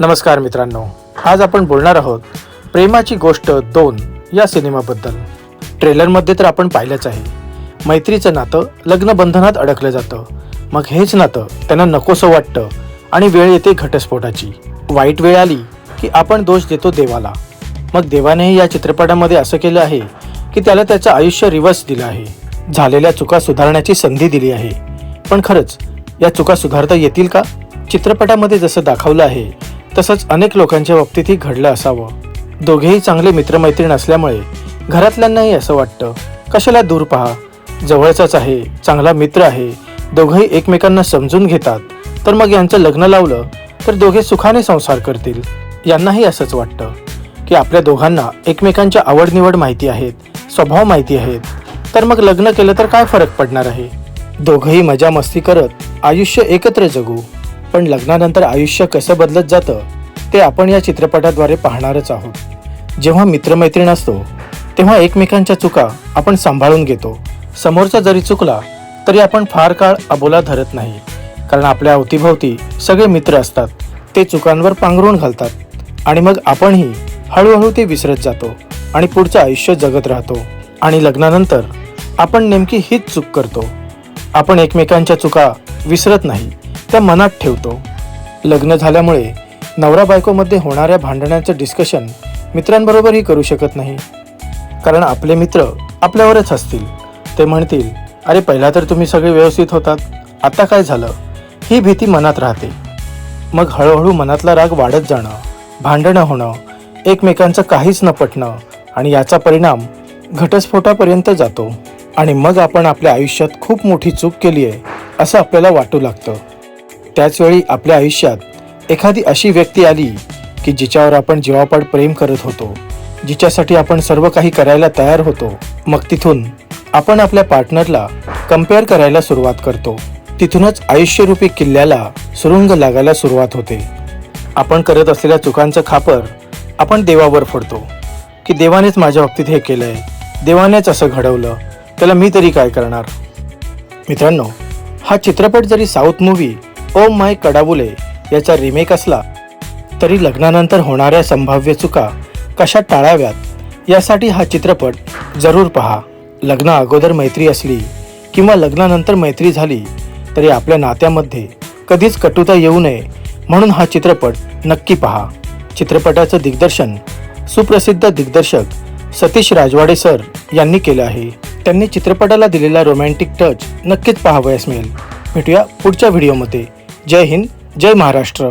नमस्कार मित्रांनो, आज आपण बोलणार आहोत प्रेमाची गोष्ट 2 या सिनेमाबद्दल। ट्रेलरमध्ये तर आपण पाहिलंच आहे, मैत्रीचं नातं लग्नबंधनात अडकलं जातं। मग हेच नातं त्यांना नकोसं वाटतं आणि वेळ येते घटस्फोटाची। वाईट वेळ आली की आपण दोष देतो देवाला। मग देवानेही या चित्रपटामध्ये असं केलं आहे की त्याला त्याचं आयुष्य रिव्हर्स दिलं आहे, झालेल्या चुका सुधारण्याची संधी दिली आहे। पण खरंच या चुका सुधारता येतील का? चित्रपटामध्ये जसं दाखवलं आहे तसंच अनेक लोकांच्या बाबतीतही घडलं असावं। दोघेही चांगले मित्रमैत्रीण असल्यामुळे घरातल्यांनाही असं वाटतं, कशाला दूर पहा, जवळचाच आहे, चांगला मित्र आहे, दोघेही एकमेकांना समजून घेतात, तर मग यांचं लग्न लावलं तर दोघे सुखाने संसार करतील। यांनाही असंच वाटतं की आपल्या दोघांना एकमेकांच्या आवडनिवड माहिती आहेत, स्वभाव माहिती आहेत, तर मग लग्न केलं तर काय फरक पडणार आहे, दोघेही मजा मस्ती करत आयुष्य एकत्र जगू। पण लग्नानंतर आयुष्य कसं बदलत जातं ते आपण या चित्रपटाद्वारे पाहणारच आहोत। जेव्हा मित्रमैत्रीण असतो तेव्हा एकमेकांच्या चुका आपण सांभाळून घेतो। समोरचा जरी चुकला तरी आपण फार काळ अबोला धरत नाही, कारण आपल्या अवतीभोवती सगळे मित्र असतात, ते चुकांवर पांघरून घालतात आणि मग आपणही हळूहळू ते विसरत जातो आणि पुढचं आयुष्य जगत राहतो। आणि लग्नानंतर आपण नेमकी हीच चूक करतो, आपण एकमेकांच्या चुका विसरत नाही, त्या मनात ठेवतो। लग्न झाल्यामुळे नवरा बायकोमध्ये होणाऱ्या भांडणाचं डिस्कशन मित्रांबरोबरही करू शकत नाही, कारण आपले मित्र आपल्यावरच हसतील। ते म्हणतील, अरे पहिला तर तुम्ही सगळे व्यवस्थित होतात, आता काय झालं, ही भीती मनात राहते। मग हळूहळू मनातला राग वाढत जाणं, भांडणं होणं, एकमेकांचं काहीच न पटणं आणि याचा परिणाम घटस्फोटापर्यंत जातो। आणि मग आपण आपल्या आयुष्यात खूप मोठी चूक केली आहे असं आपल्याला वाटू लागतं। त्याचवेळी आपल्या आयुष्यात एखादी अशी व्यक्ती आली की जिच्यावर आपण जीवापाड प्रेम करत होतो, जिच्यासाठी आपण सर्व काही करायला तयार होतो, मग तिथून आपण आपल्या पार्टनरला कम्पेअर करायला सुरुवात करतो। तिथूनच आयुष्यरूपी किल्ल्याला सुरुंग लागायला सुरुवात होते। आपण करत असलेल्या चुकांचं खापर आपण देवावर फोडतो की देवानेच माझ्या बाबतीत हे केलंय, देवानेच असं घडवलं, त्याला मी तरी काय करणार। मित्रांनो, हा चित्रपट जरी साऊथ मूव्ही ओम माय कडावुले याचा रिमेक असला तरी लग्नानंतर होणाऱ्या संभाव्य चुका कशा टाळाव्यात यासाठी हा चित्रपट जरूर पहा। लग्न अगोदर मैत्री असली किंवा लग्नानंतर मैत्री झाली तरी आपल्या नात्यामध्ये कधीच कटुता येऊ नये म्हणून हा चित्रपट नक्की पहा। चित्रपटाचं दिग्दर्शन सुप्रसिद्ध दिग्दर्शक सतीश राजवाडे सर यांनी केलं आहे। त्यांनी चित्रपटाला दिलेला रोमॅन्टिक टच नक्कीच पाहावयास मिळेल। भेटूया पुढच्या व्हिडिओमध्ये। जय हिंद, जय महाराष्ट्र।